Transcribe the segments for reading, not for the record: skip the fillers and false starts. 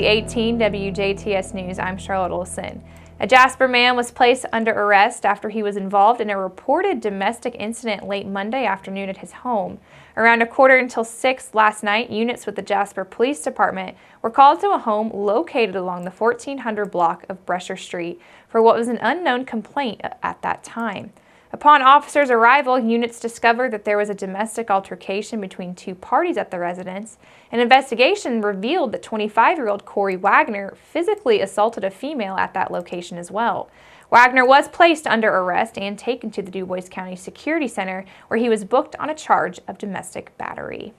WZ18 WJTS News, I'm Charlotte Olson. A Jasper man was placed under arrest after he was involved in a reported domestic incident late Monday afternoon at his home. Around 5:45 last night, units with the Jasper Police Department were called to a home located along the 1400 block of Brescher Street for what was an unknown complaint at that time. Upon officers' arrival, units discovered that there was a domestic altercation between two parties at the residence. An investigation revealed that 25-year-old Corey Wagner physically assaulted a female at that location as well. Wagner was placed under arrest and taken to the Dubois County Security Center, where he was booked on a charge of domestic battery.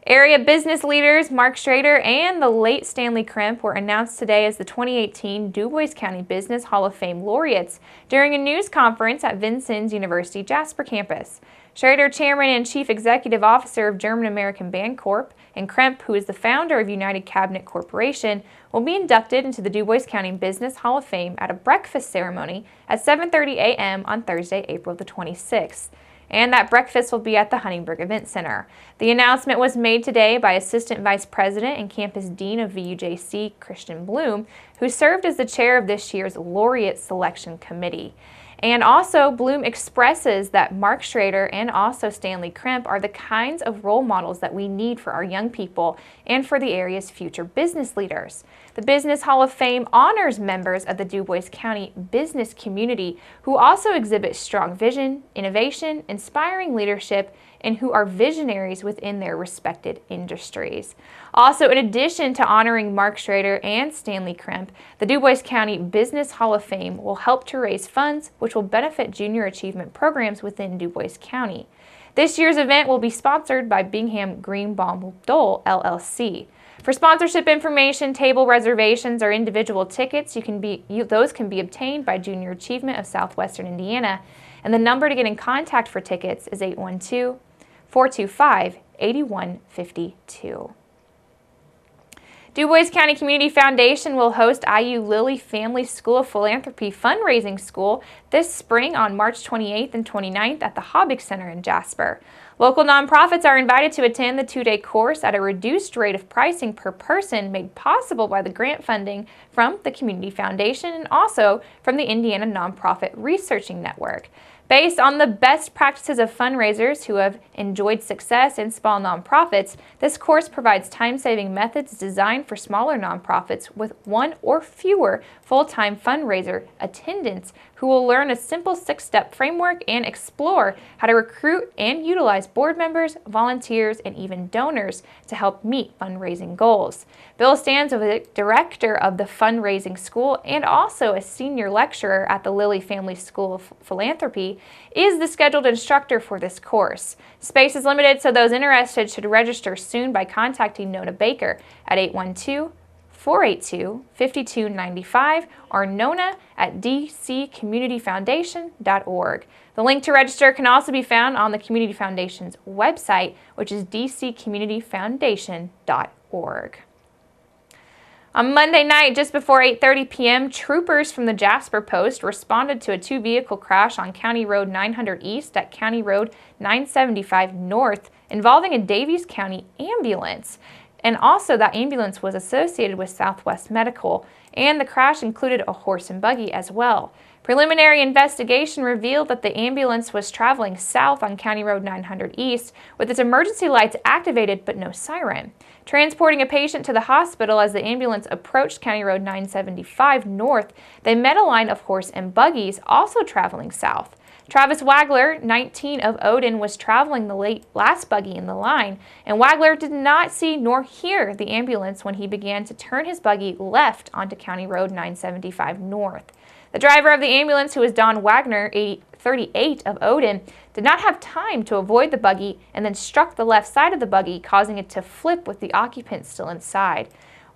Area business leaders Mark Schrader and the late Stanley Kremp were announced today as the 2018 Dubois County Business Hall of Fame laureates during a news conference at Vincennes University Jasper campus. Schrader, chairman and chief executive officer of German American Bancorp, and Kremp, who is the founder of United Cabinet Corporation, will be inducted into the Dubois County Business Hall of Fame at a breakfast ceremony at 7:30 a.m. on Thursday, April the 26th. And that breakfast will be at the Huntingburg Event Center. The announcement was made today by Assistant Vice President and Campus Dean of VUJC, Christian Bloom, who served as the chair of this year's Laureate Selection Committee. And also, Bloom expresses that Mark Schrader and also Stanley Kremp are the kinds of role models that we need for our young people and for the area's future business leaders. The Business Hall of Fame honors members of the Dubois County business community who also exhibit strong vision, innovation, inspiring leadership, and who are visionaries within their respected industries. Also, in addition to honoring Mark Schrader and Stanley Kremp, the Dubois County Business Hall of Fame will help to raise funds which will benefit junior achievement programs within Dubois County. This year's event will be sponsored by Bingham Greenbaum Dole LLC. For sponsorship information, table reservations, or individual tickets, those can be obtained by Junior Achievement of Southwestern Indiana, and the number to get in contact for tickets is 812-425-8152. Dubois County Community Foundation will host IU Lilly Family School of Philanthropy Fundraising School this spring on March 28th and 29th at the Hobbig Center in Jasper. Local nonprofits are invited to attend the two-day course at a reduced rate of pricing per person made possible by the grant funding from the Community Foundation and also from the Indiana Nonprofit Researching Network. Based on the best practices of fundraisers who have enjoyed success in small nonprofits, this course provides time-saving methods designed for smaller nonprofits with one or fewer full-time fundraiser attendants who will learn a simple 6-step framework and explore how to recruit and utilize board members, volunteers, and even donors to help meet fundraising goals. Bill Stanzovic, director of the Fundraising School and also a senior lecturer at the Lilly Family School of Philanthropy, is the scheduled instructor for this course. Space is limited, so those interested should register soon by contacting Nona Baker at 812-482-5295 or nona@dccommunityfoundation.org. The link to register can also be found on the Community Foundation's website, which is dccommunityfoundation.org. On Monday night, just before 8:30 p.m., troopers from the Jasper Post responded to a two-vehicle crash on County Road 900 East at County Road 975 North involving a Daviess County ambulance. And also that ambulance was associated with Southwest Medical, and the crash included a horse and buggy as well. Preliminary investigation revealed that the ambulance was traveling south on County Road 900 East with its emergency lights activated but no siren. Transporting a patient to the hospital as the ambulance approached County Road 975 North, they met a line of horse and buggies also traveling south. Travis Wagler, 19 of Odin, was traveling the last buggy in the line, and Wagler did not see nor hear the ambulance when he began to turn his buggy left onto County Road 975 North. The driver of the ambulance, who was Don Wagner, 38 of Odin, did not have time to avoid the buggy and then struck the left side of the buggy, causing it to flip with the occupants still inside.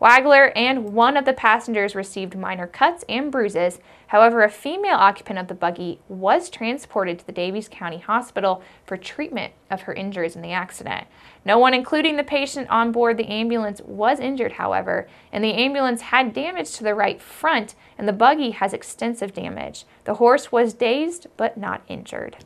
Wagler and one of the passengers received minor cuts and bruises. However, a female occupant of the buggy was transported to the Daviess County Hospital for treatment of her injuries in the accident. No one, including the patient on board the ambulance, was injured, however, and the ambulance had damage to the right front, and the buggy has extensive damage. The horse was dazed but not injured.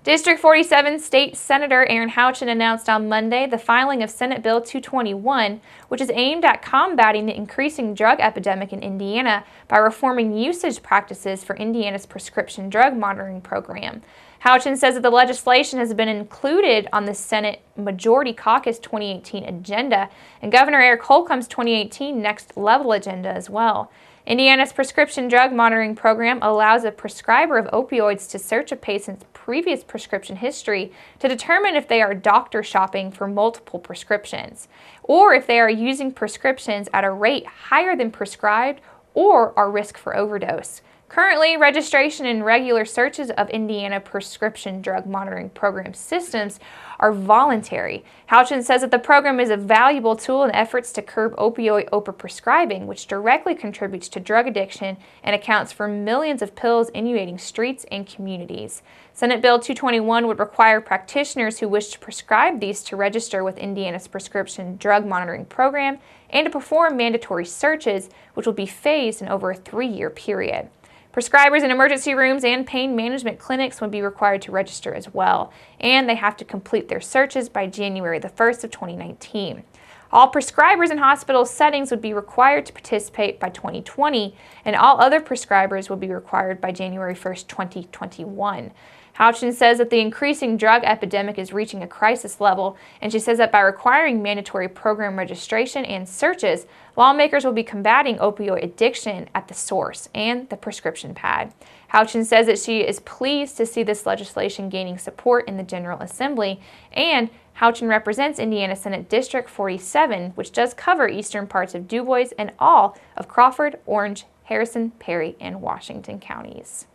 District 47 State Senator Aaron Houchin announced on Monday the filing of Senate Bill 221, which is aimed at combating the increasing drug epidemic in Indiana by reforming usage practices for Indiana's prescription drug monitoring program. Houchin says that the legislation has been included on the Senate Majority Caucus 2018 agenda and Governor Eric Holcomb's 2018 Next Level agenda as well. Indiana's prescription drug monitoring program allows a prescriber of opioids to search a patient's previous prescription history to determine if they are doctor shopping for multiple prescriptions, or if they are using prescriptions at a rate higher than prescribed or are risk for overdose. Currently, registration and regular searches of Indiana prescription drug monitoring program systems are voluntary. Houchin says that the program is a valuable tool in efforts to curb opioid overprescribing, which directly contributes to drug addiction and accounts for millions of pills inundating streets and communities. Senate Bill 221 would require practitioners who wish to prescribe these to register with Indiana's prescription drug monitoring program and to perform mandatory searches, which will be phased in over a 3-year period. Prescribers in emergency rooms and pain management clinics would be required to register as well, and they have to complete their searches by January the 1st of 2019. All prescribers in hospital settings would be required to participate by 2020, and all other prescribers will be required by January 1st, 2021. Houchin says that the increasing drug epidemic is reaching a crisis level, and she says that by requiring mandatory program registration and searches, lawmakers will be combating opioid addiction at the source and the prescription pad. Houchin says that she is pleased to see this legislation gaining support in the General Assembly, and Houchin represents Indiana Senate District 47, which does cover eastern parts of Dubois and all of Crawford, Orange, Harrison, Perry, and Washington counties.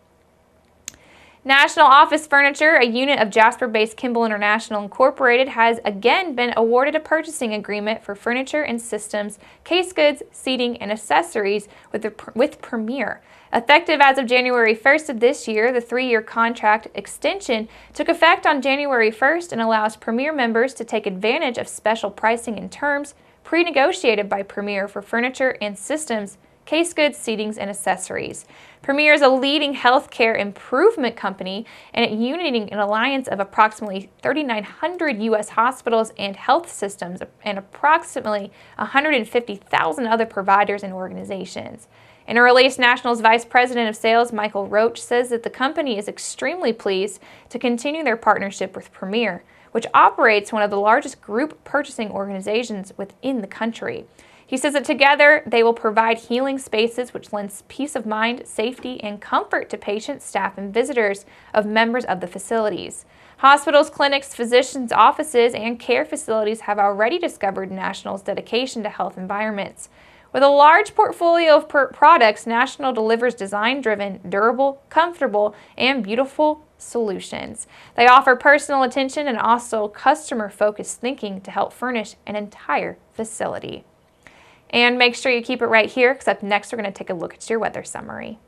National Office Furniture, a unit of Jasper-based Kimball International Incorporated, has again been awarded a purchasing agreement for furniture and systems, case goods, seating, and accessories with Premier. Effective as of January 1st of this year, the 3-year contract extension took effect on January 1st and allows Premier members to take advantage of special pricing and terms pre-negotiated by Premier for furniture and systems, case goods, seatings, and accessories. Premier is a leading healthcare improvement company and uniting an alliance of approximately 3,900 U.S. hospitals and health systems and approximately 150,000 other providers and organizations. In a release, National's Vice President of Sales, Michael Roach, says that the company is extremely pleased to continue their partnership with Premier, which operates one of the largest group purchasing organizations within the country. He says that together they will provide healing spaces which lends peace of mind, safety, and comfort to patients, staff, and visitors of members of the facilities. Hospitals, clinics, physicians' offices, and care facilities have already discovered National's dedication to health environments. With a large portfolio of products, National delivers design-driven, durable, comfortable, and beautiful solutions. They offer personal attention and also customer-focused thinking to help furnish an entire facility. And make sure you keep it right here, because up next we're going to take a look at your weather summary.